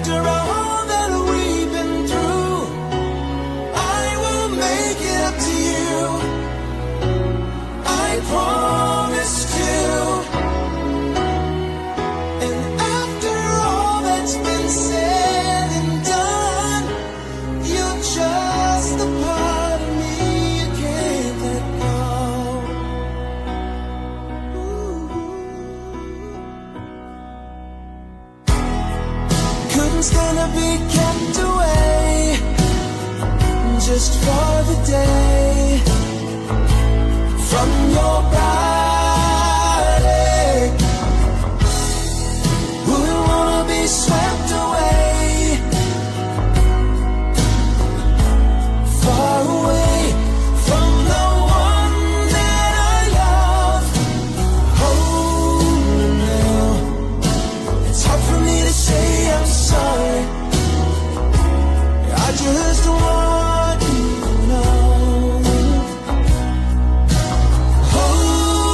after all that we've been through, I will make it up to you. I promise to. And after all that's been said and done, you're just a part of me you can't let go. Couldn't stand to be kept away just for the day from your body. Wouldn't wanna be swept away, far away from the one that I love. Oh, now it's hard for me to say I'm sorry. I just want you to know. Oh,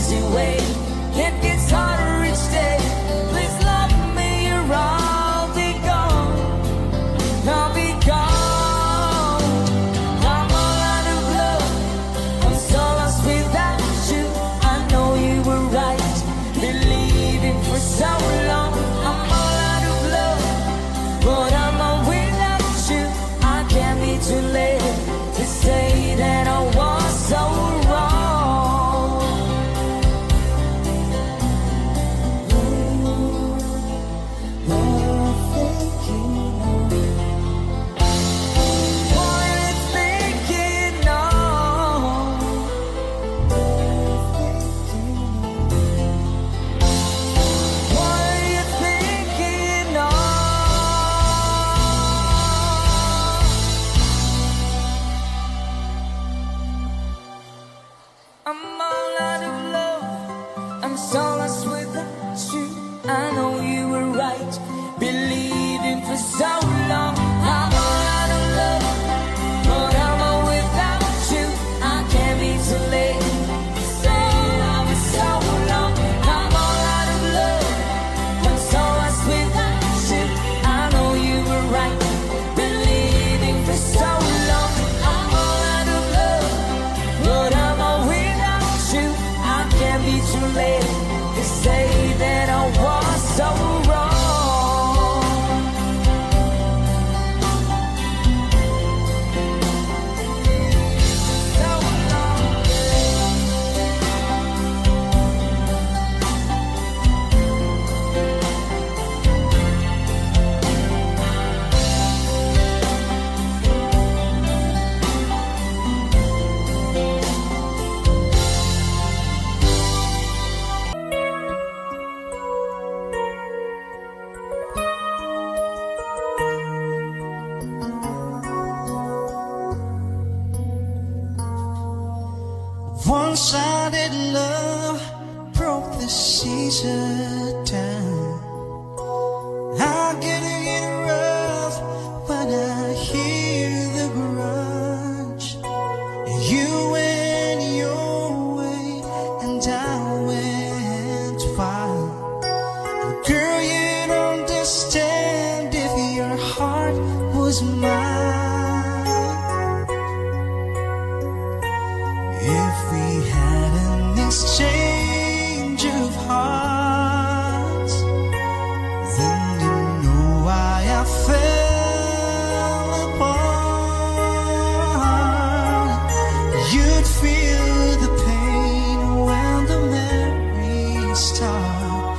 easy way. It gets harder each day. Please love me or I'll be gone. I'll be gone. I'm all out of love. I'm so lost without you. I know you were right, believing for so long. I'm all out of love, but I'm all without you. I can't be too late to say that I was so wrong. What are you thinking of? What are you thinking of? I'm all out of love. I'm so lost without you. I know you were right, believing for so long. I'm all out of love, but I'm all without you. I can't be too late to say I was so long. I'm all out of love. I'm so lost without you. I know you were right, believing for so long. I'm all out of love, but I'm all without you. I can't be too late to say that I was so wrong. So long. One-sided love broke the season down. I get rough when I hear the grudge. You went your way and I went wild. Girl, you'd understand if your heart was mine. If we had an exchange of hearts, then you know why I fell apart. You'd feel the pain when the memories start.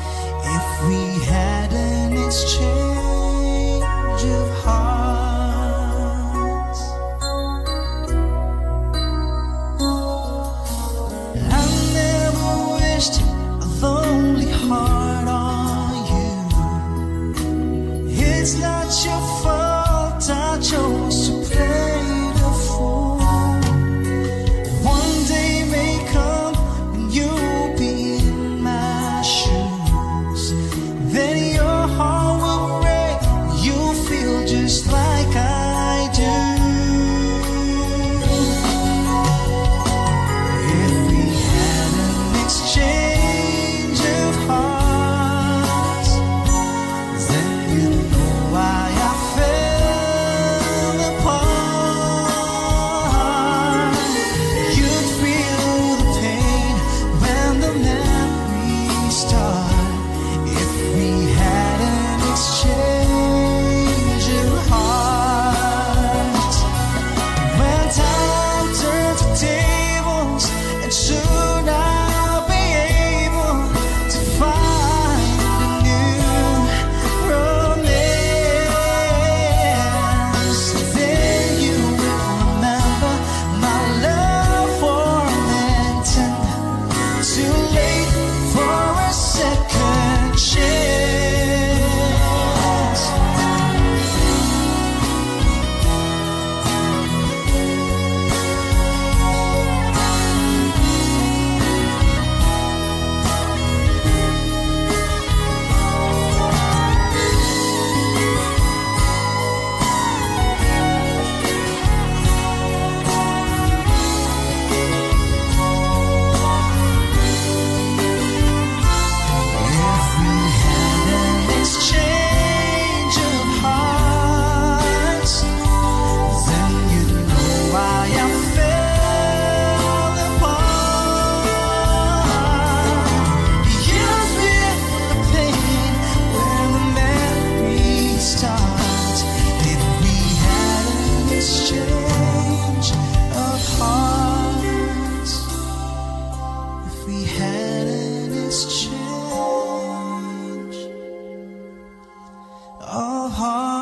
If we had an exchange of hearts, I never wished a lonely heart on you. It's not your fault I chose to play the fool. One day may come when you'll be in my shoes. Then your heart will break, you'll feel just like I do. If we had an exchange of hearts, then you know why we had an exchange of hearts.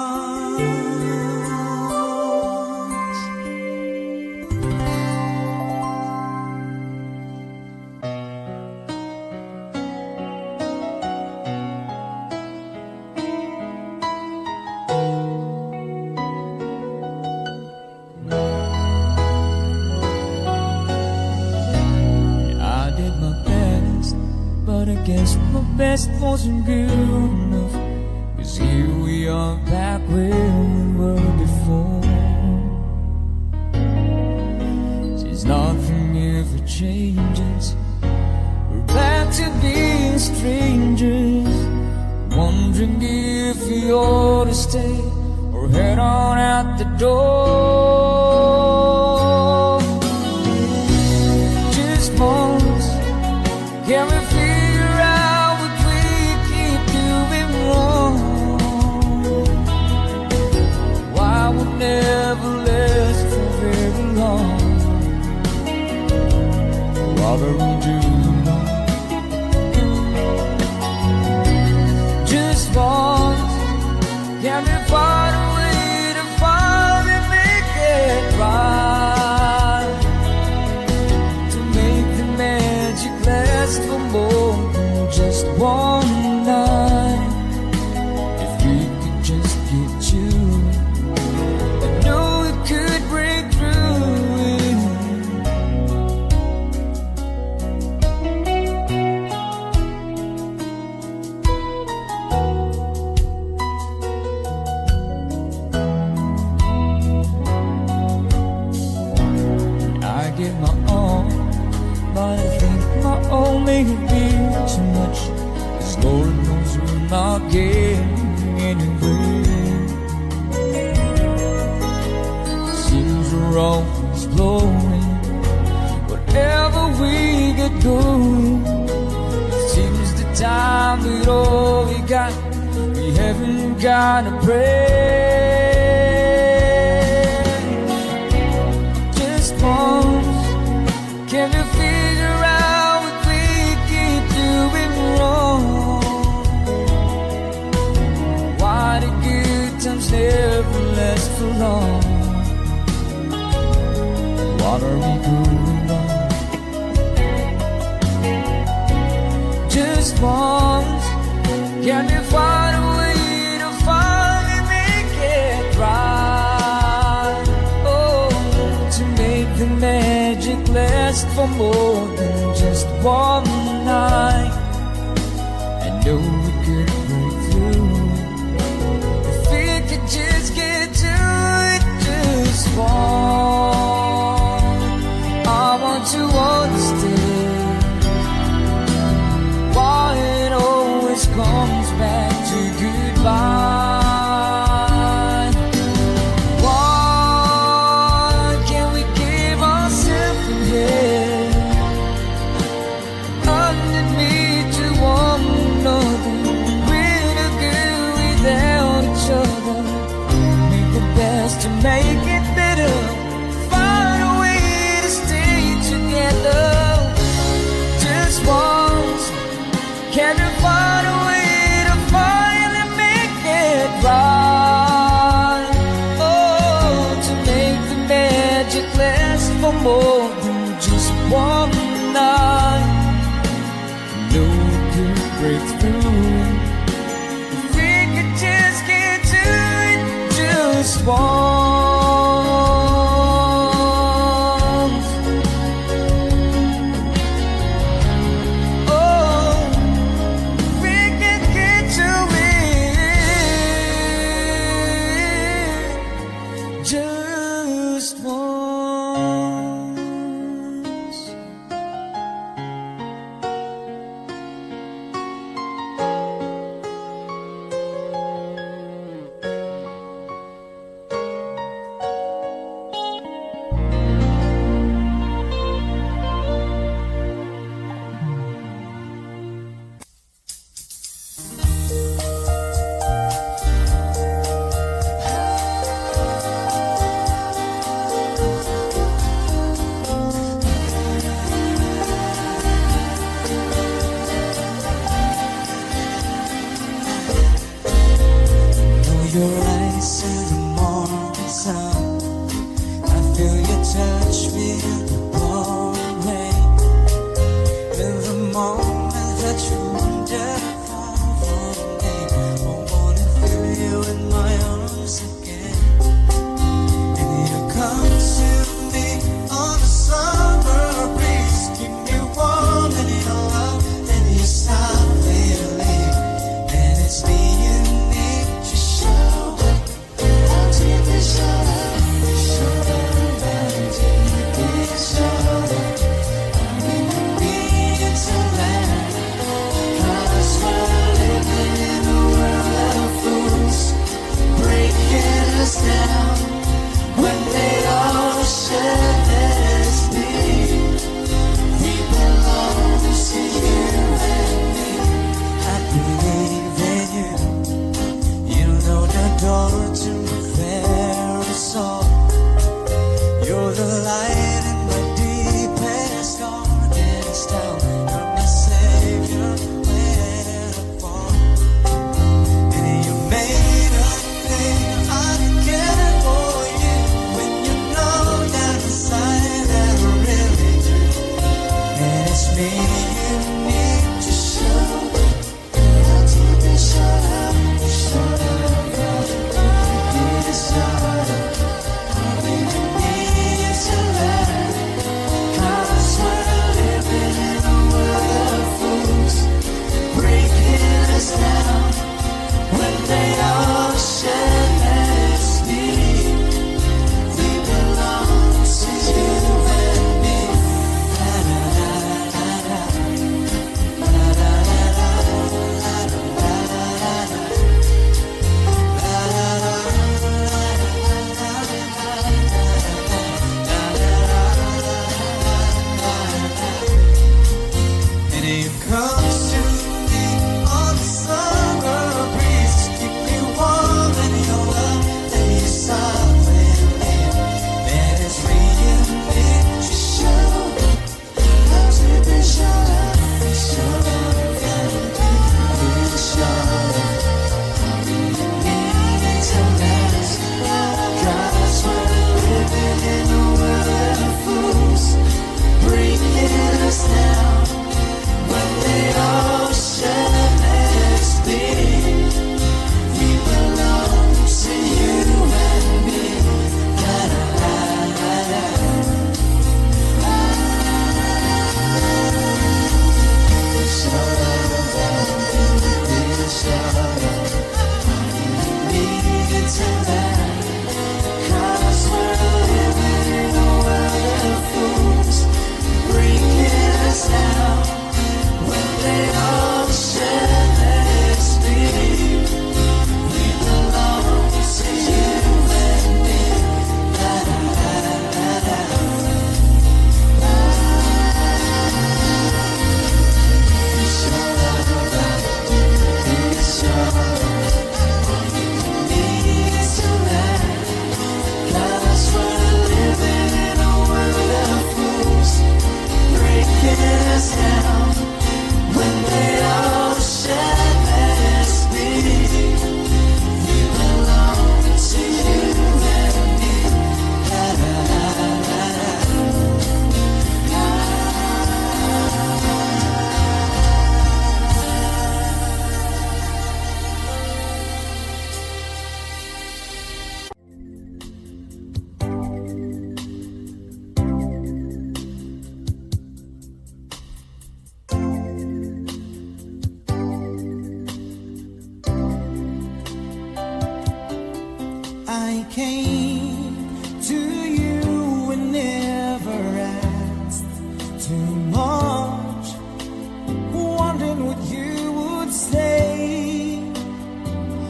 But I guess my best wasn't good enough, 'cause here we are back where we were before. Since nothing ever changes, we're back to being strangers, wondering if we ought to stay or head on out the door. Just once, can we figure out what we keep doing wrong? Why we'll never last for very long? What are we doing wrong? Just once, can we find a way to finally make it right? To make the magic last for more than just one night. If we could just get to it, I know we could break through it. I give my all, but I think my all may have been too much, 'cause Lord knows we're not getting anywhere. Seems we're always blowing whatever we get going. It seems the time that all we got, we haven't got a prayer. Just once, can you figure out what we keep doing wrong? Why the good times never last for long? What are we doing wrong? Just once, can you find a way to finally make it right? Oh, to make the magic last for more than just one night. I know we could break through if we could just get to it. Just one, I want to understand why it always comes back to goodbye. Why can't we give ourselves a hand underneath to one another? We're no good without each other. Make the best to make it better. moment that you wonder for me. I wanna feel you in my arms again. And you come to me on a summer breeze, keep me warm in your love, and you stop me to leave. And it's me you need to show. How deep is your love? Show them how deep is your love. Down when they all shed as me, we belong to you and me. I believe in you. You know the door to my very soul. You're the light in my deepest, darkest hour. You're my savior when I fall. And you made a thing I get for you when you know that inside that I really do. And it's me you need to show. How deep is your love? Show them how deep is your love. I really need you to learn. 'Cause we're living in a world of fools, breaking us down when they all shed. I came to you and never asked too much, wondering what you would say,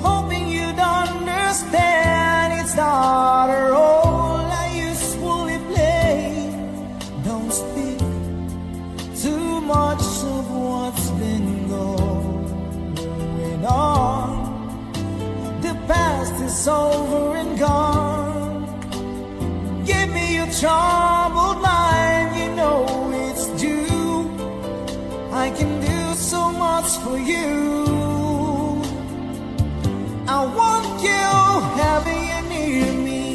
hoping you'd understand it's not a role I usually play. Don't speak too much of what's been going on. The past is over and gone. Give me your troubled mind, you know it's due. I can do so much for you. I want you having you near me,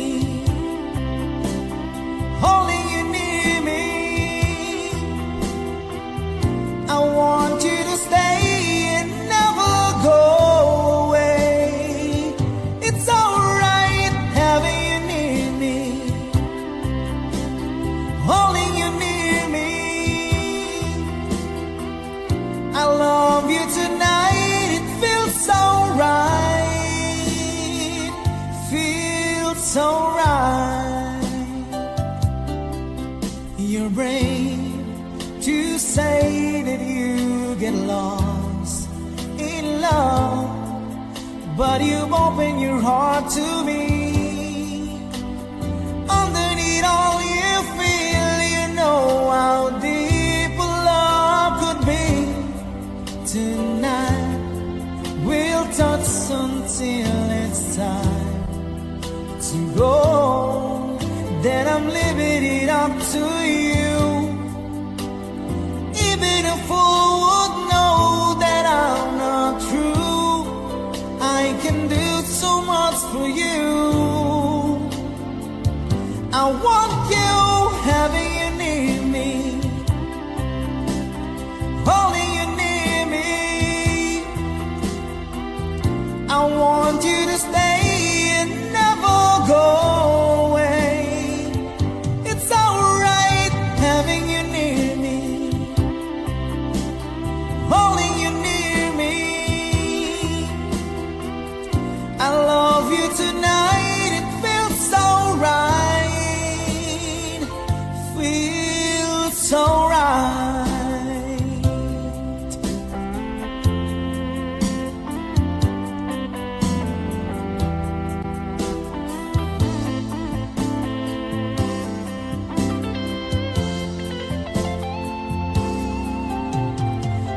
holding you near me. I want I love you tonight, it feels so right, feels so right. You're brave to say that you get lost in love, but you've opened your heart to me. Underneath all you feel, you know how deep a love could be. Tonight we'll touch until it's time to go. Then I'm leaving it up to you. Even a fool would know that I'm not true. I can do so much for you. I want you, having you near me, holding you near me. I want you to stay and never go away. It's alright having you near me, holding you near me. I love you tonight, it feels so right, feels so right.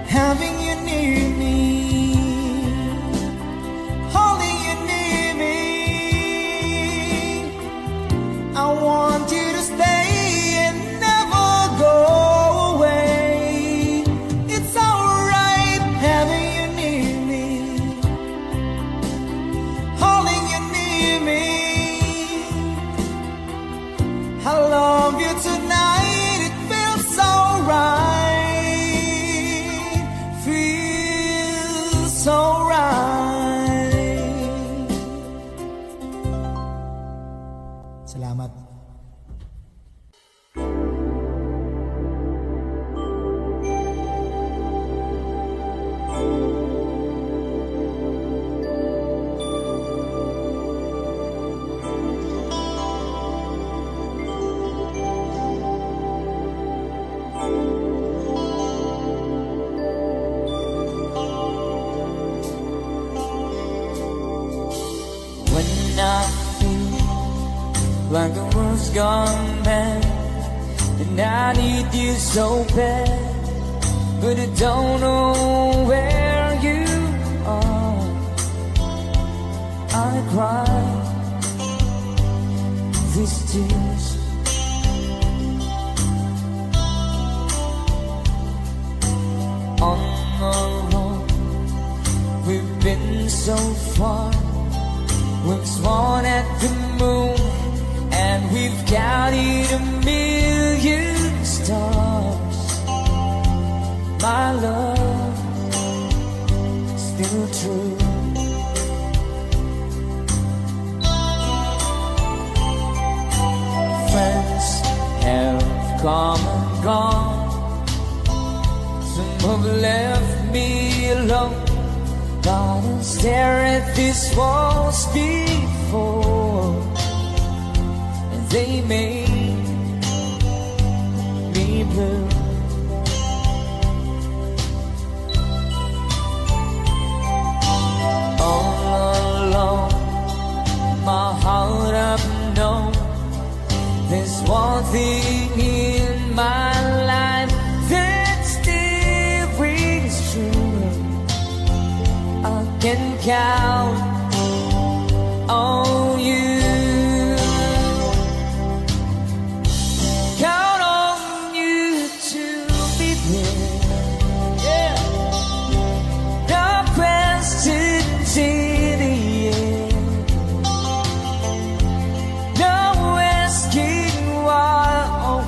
Having you near me, holding you near me. I want you to stay and never go away. It's alright having you near me, holding you near me. I love you tonight, it feels so right, feels so right. Salamat. When I feel like the world's gone mad and I need you so bad, but I don't know where you are, I cry these tears. On our own, we've been so far. We've sworn at the moon and we've counted a million stars. My love, still true. Friends have come and gone. Some have left me alone. Gotta stare at these walls before, and they made me blue. All alone, my heart I've known there's one thing in my life that still rings true. I can count on you. Count on you to be there. Yeah. No questions in the end. No asking why. Oh,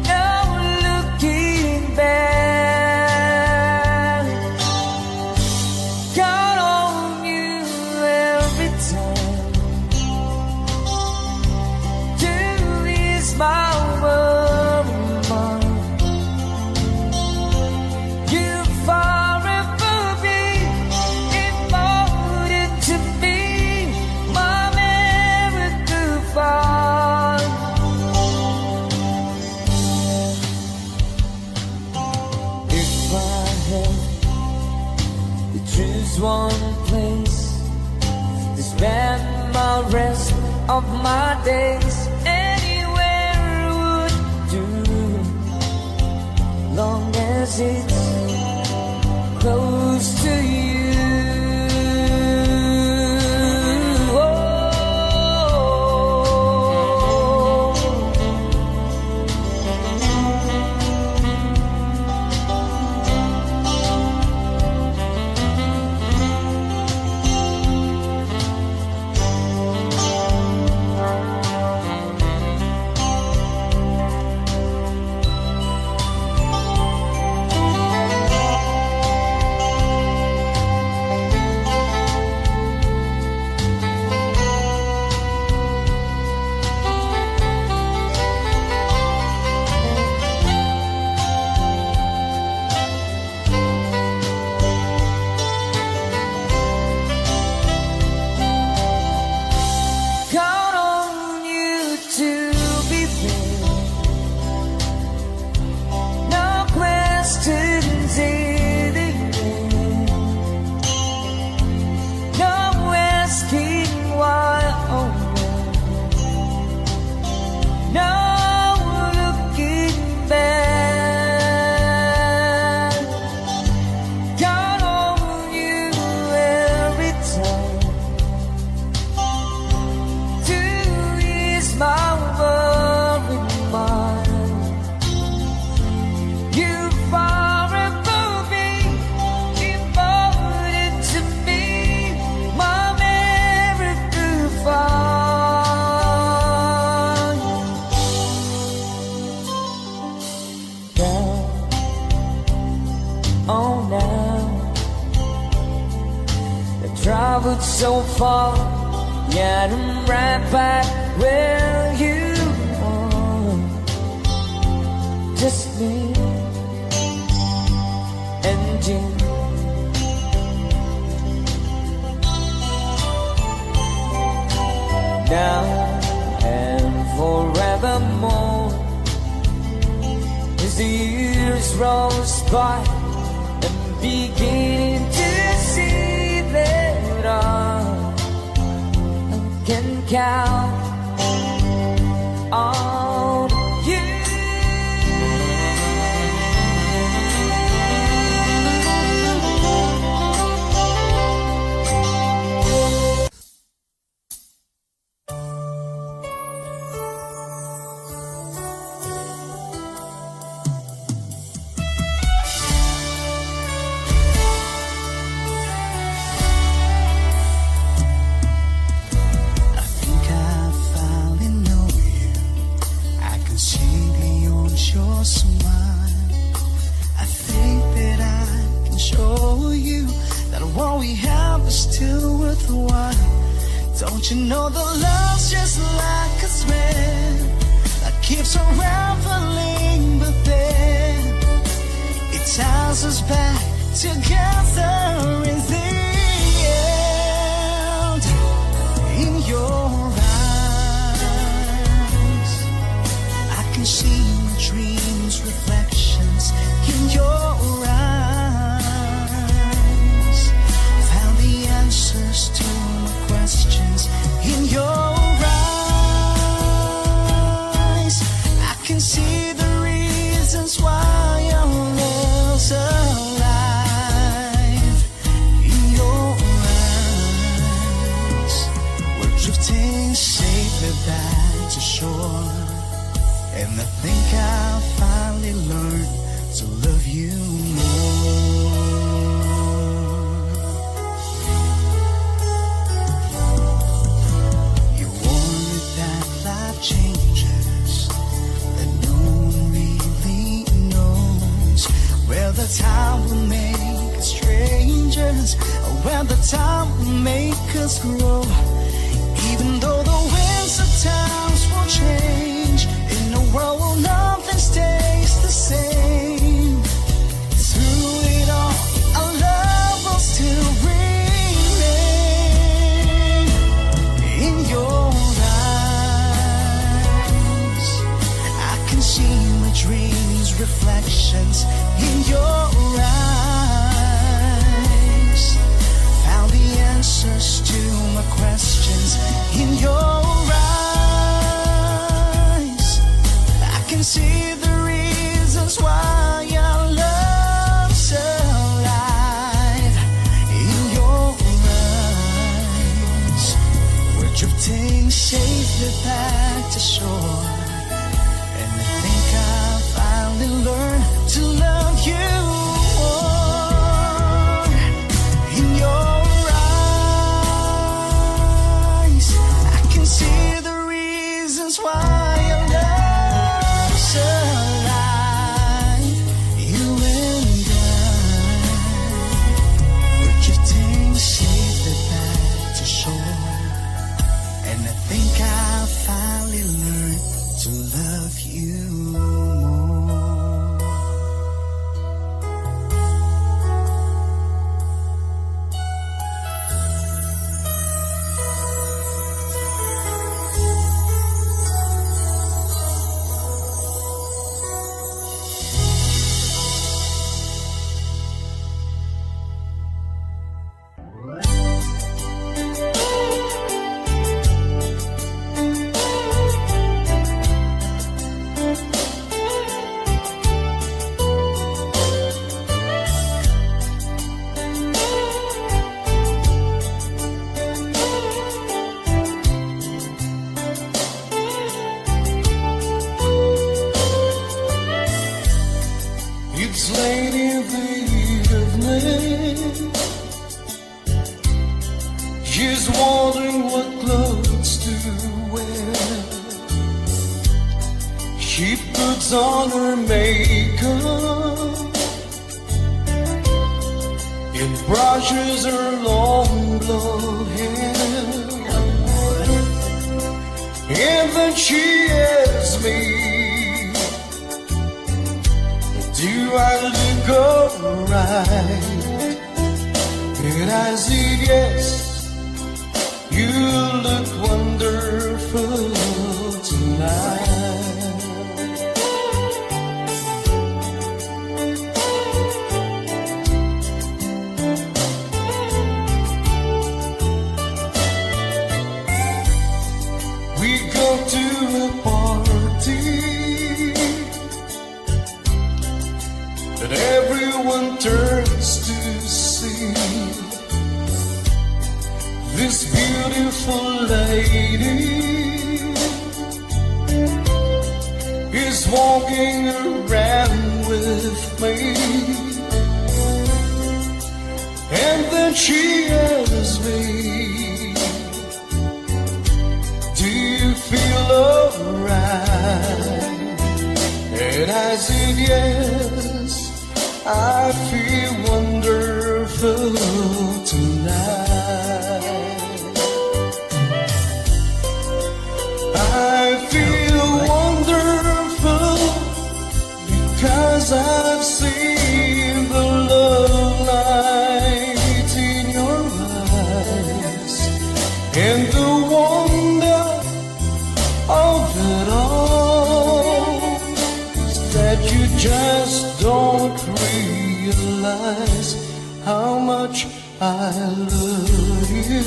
no looking back. Count on you just one place to spend my rest of my days. Anywhere would do, long as it's close to you. Traveled so far, yet I'm right back where you are. Just me and you. Now and forevermore, as the years roll by, I'm beginning to see that I can count on you. Don't you know the love's just like a thread that keeps unraveling, but then it ties us back together in the end. In your eyes, I can see my dreams, reflections in your eyes. Found the answers to questions in your eyes. I can see the reasons why your love's alive. In your eyes, we're drifting safely back to shore, and I think I'll finally learn to love you more. Changes that no one really knows, where the time will make us strangers, or where the time will make us grow. Even though the winds of times will change, in a world where nothing stays the same, through it all our love will still remain. In your dreams, reflections in your eyes. safely back to shore. And I think I'll finally learn to love you more. In your eyes, I can see the reasons why your love's alive. You and we're drifting safely back to shore. And I think I'll finally learn to love you more. It's late in the evening, she's wondering what clothes to wear. She puts on her makeup and brushes her long blonde hair. And then she asks me, do I look alright? And I said yes, you look wonderful tonight. We go to a party that everyone turns to see this beautiful lady is walking around with me. And then she asks me, do you feel alright? And I said yes, I feel wonderful tonight. I feel wonderful because I've seen the love light in your eyes and the wonder of it all is that you just don't realize how much I love you.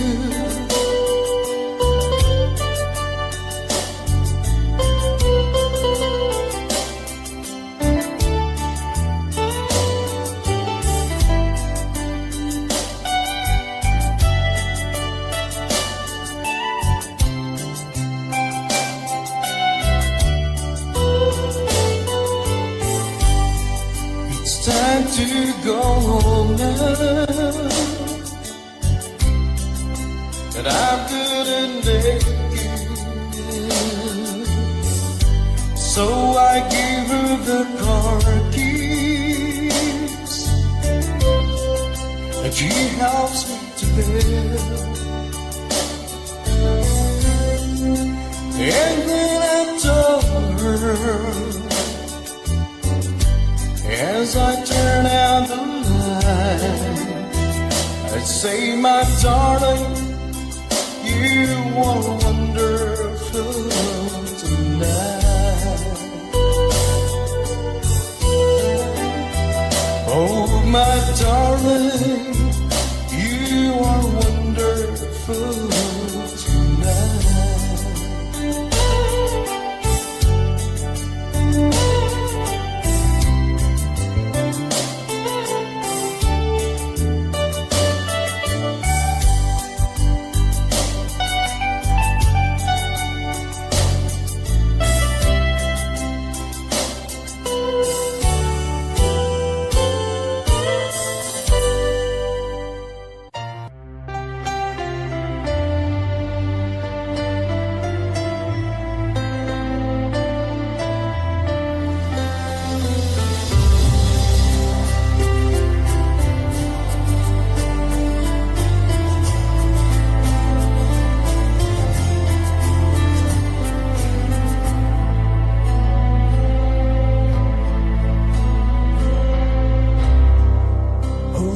It's time to go home now, and I'm good and naked. So I give her the car keys, and she helps me to bed. And then I told her, as I turn out the light, I'd say, my darling, you are wonderful tonight. Oh, my darling, you are wonderful tonight.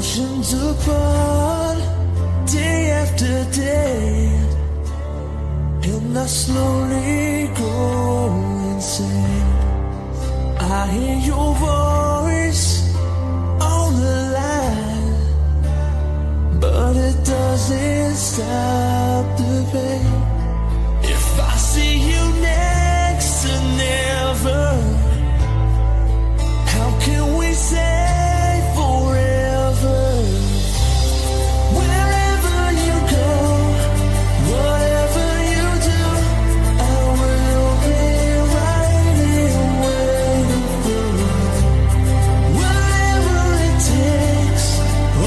oceans apart, day after day, and I slowly grow insane. I hear your voice on the line, but it doesn't stop the pain. If I see you next to never, how can we say forever? Wherever you go, whatever you do, I will be right here waiting for you. Whatever it takes,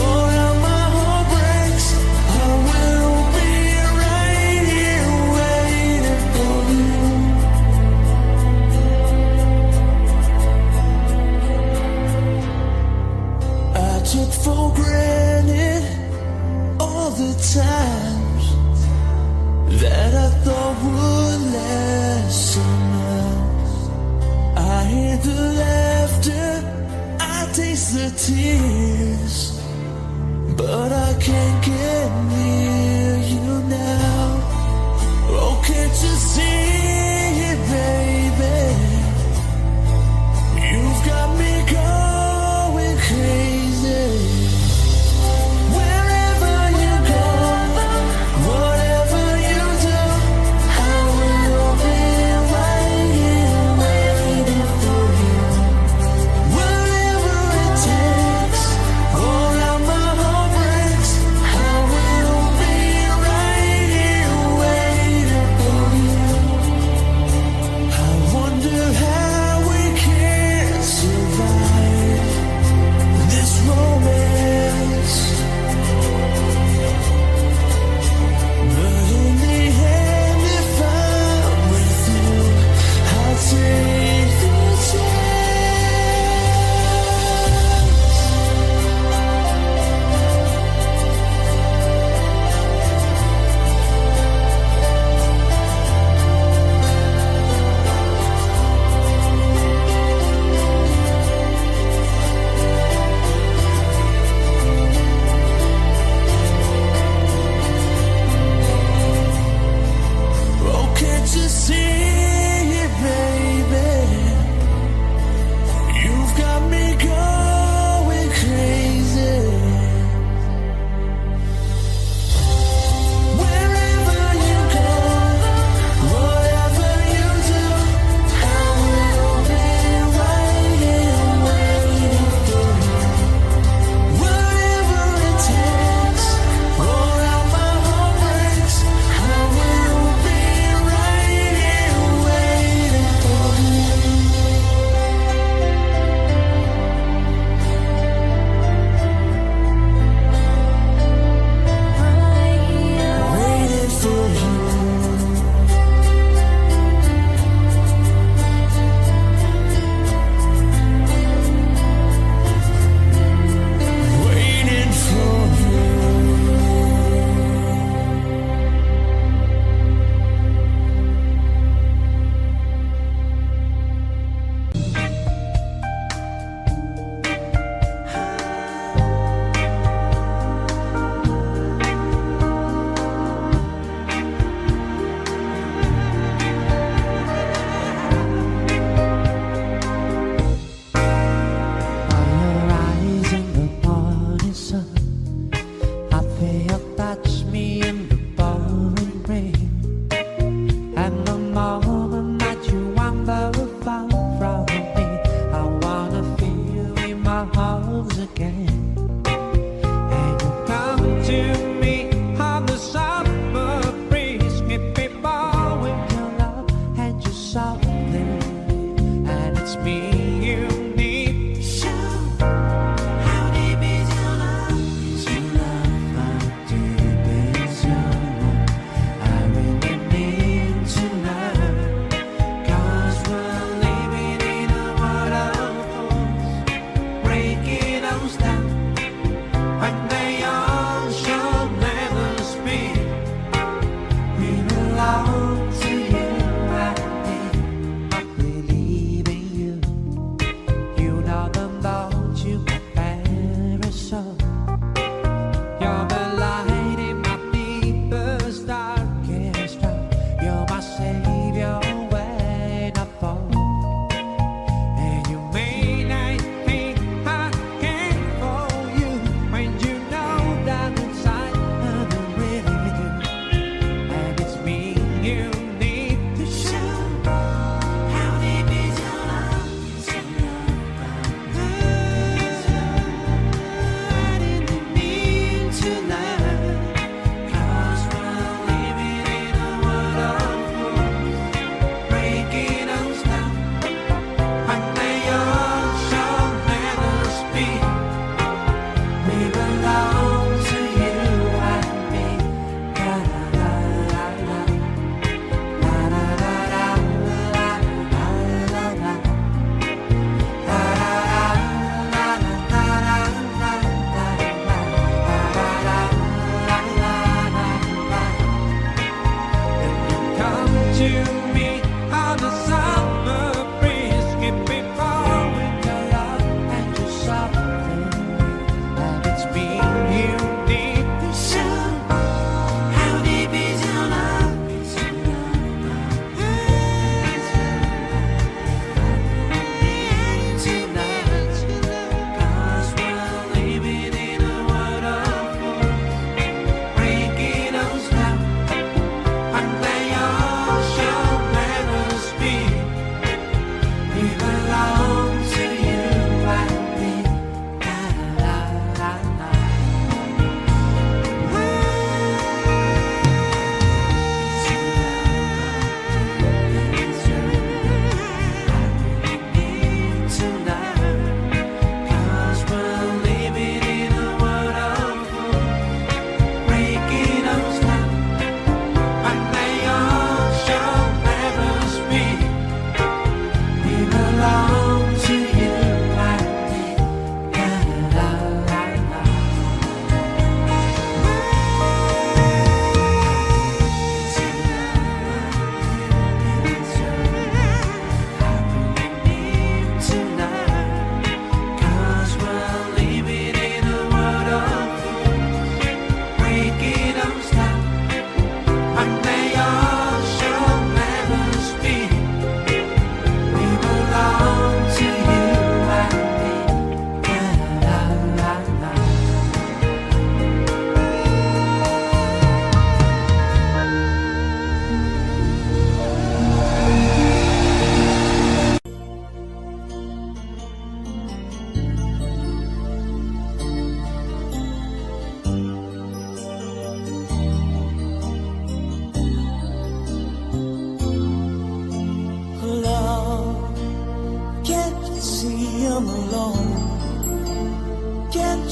or how my heart breaks, I will be right here waiting for you. I took for granted all the times that I thought would last so much. I hear the laughter, I taste the tears, but I can't get near you now. Oh, can't you see it, baby? You've got me going crazy. Wherever you go, whatever you do, I will be right here waiting for you. Whatever it takes, or how my heart breaks, I will be right here waiting for you. I wonder how we can survive this romance, but in the end, if I'm with you, I'll take the chance. Oh, can't you see it, baby? You've got me going crazy. Wherever you go, whatever you do, I will be right here waiting for you. Whatever it takes, or how my heart breaks, I will be right here waiting for you. Waiting for you. Waiting for you. Your eyes in the morning sun, I feel touch me in the pouring rain. And the moment that you wander far from me, I wanna feel in my arms again. And you come to me on the summer breeze, keep me warm with your love and your softly, and it's me you need. How deep is your love? Is your love how deep is your love? I really need to know, 'cause we're living in a world of force, breaking us down.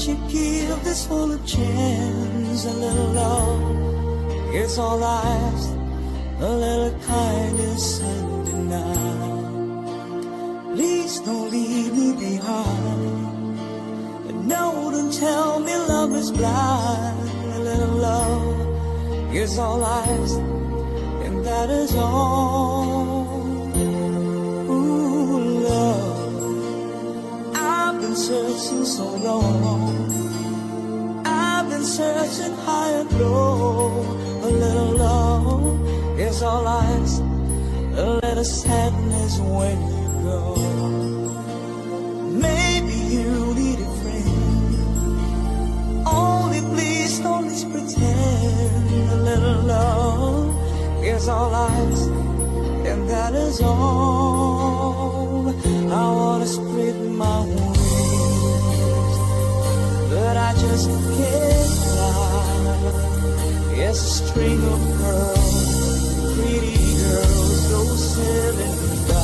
you give this full of chance. A little love, it's all I ask. A little kindness and denial. Please don't leave me behind. And no, don't tell me love is blind. A little love, it's all I ask, and that is all. Ooh, love, I've been searching so long. I've been searching high and low. A little love is all I ask. A little sadness when you go. Maybe you need a friend. Only please don't let's pretend. A little love is all I ask, and that is all. I wanna spread my wings, but I just can't fly. Yes, a string of pearls, pretty girls go sailing by.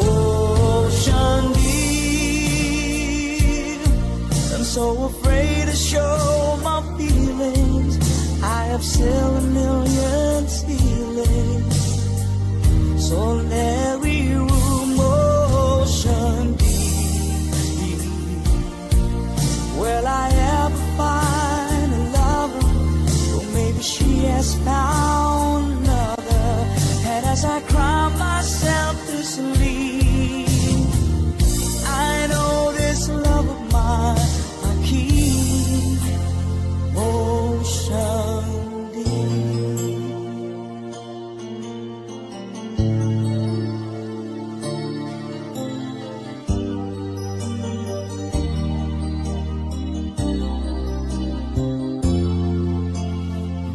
Ocean deep, I'm so afraid to show my feelings. I have sailed a million ceilings, so in every room, ocean deep. Will I ever find a lover? Or maybe she has found another. And as I cry myself to sleep, I know this love of mine I keep. Ocean deep.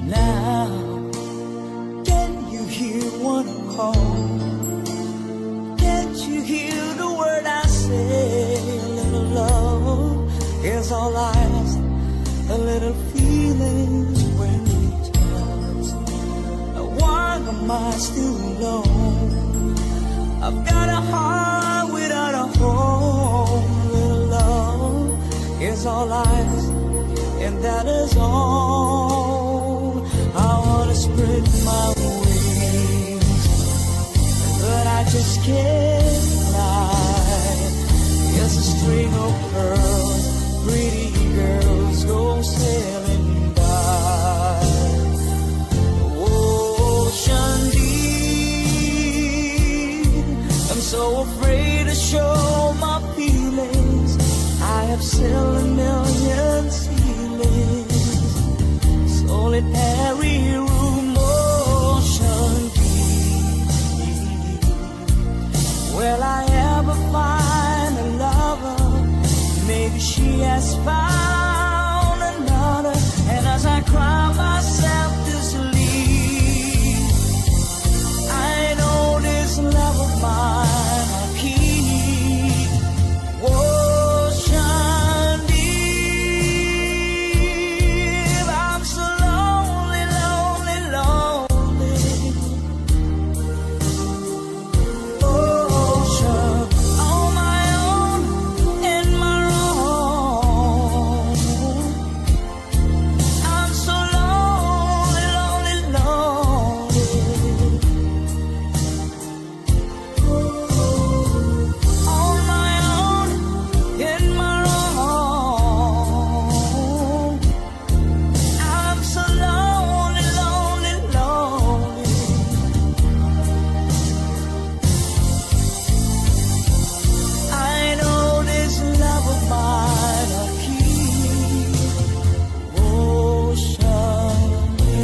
Now, can you hear what I call? Can't you hear the word I say? A little love is all I ask. A little feelings when we touch. Why am I still alone? I've got a heart without a home. A little love is all I ask, and that is all. I wanna spread my wings, but I just can't fly. Yes, a string of pearls, pretty girls go sailing by. Ocean deep, I'm so afraid to show my feelings. I have sailed a million ceilings, solitary room, ocean deep. Will I ever find a lover? Maybe she has found another. And as I cry myself to sleep, I know this love of mine I'll keep. Ocean deep, I'm so lonely, lonely, lonely. Ocean, on my own, in my wrong. I'm so lonely, lonely, lonely. On my own, in my wrong. I'm so lonely, lonely, lonely. I know this love of mine I'll keep. Ocean deep.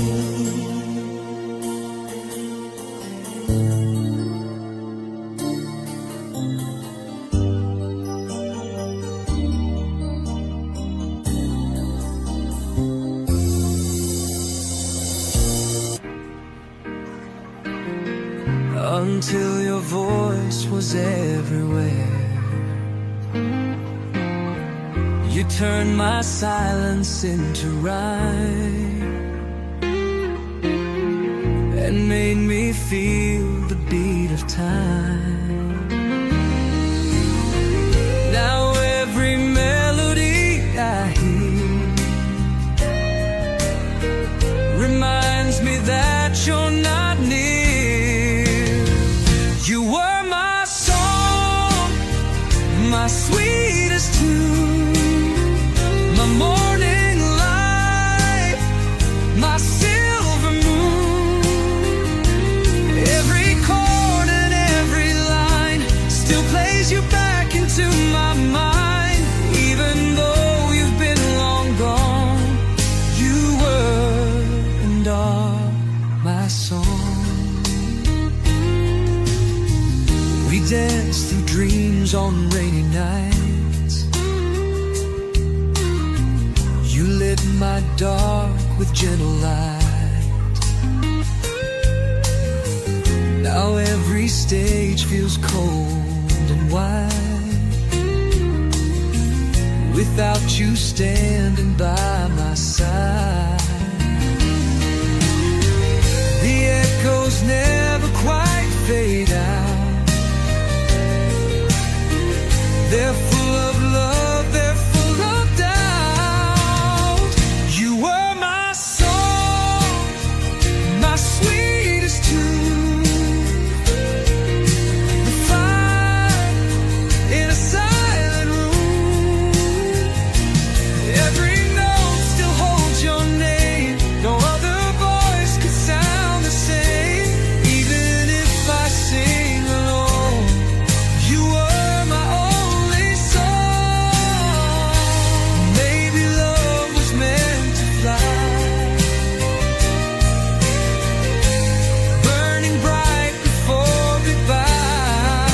Until your voice was everywhere, you turned my silence into rhyme and made me feel the beat of time. Now every my sweetest tune, my morning light, my silver moon. Every chord and every line still plays you back into my mind. Even though you've been long gone, you were and are my song. We danced through dreams on rainy nights. You lit my dark with gentle light. Now every stage feels cold and wide, without you standing by my side. The echoes never quite fade out. They're full of love, they're full of doubt. You were my song, my sweetest tune, the fire in a silent room. Every note still holds your name, no other voice could sound the same. Even if I sing alone, you were my only song. Maybe love was meant to fly, burning bright before goodbye.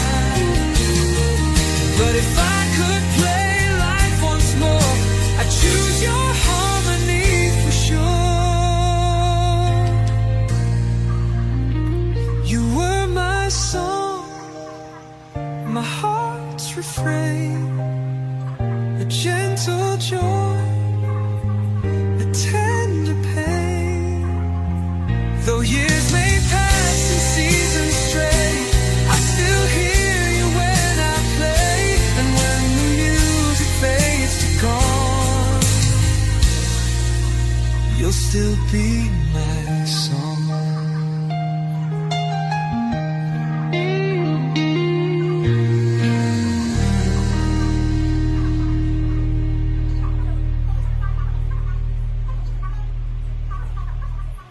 But if I could play life once more, I'd choose your harmony for sure. You were my song, my heart's refrain, a gentle joy, a tender pain. Though years may pass and seasons stray, I still hear you when I play. And when the music fades to gone, you'll still be my song.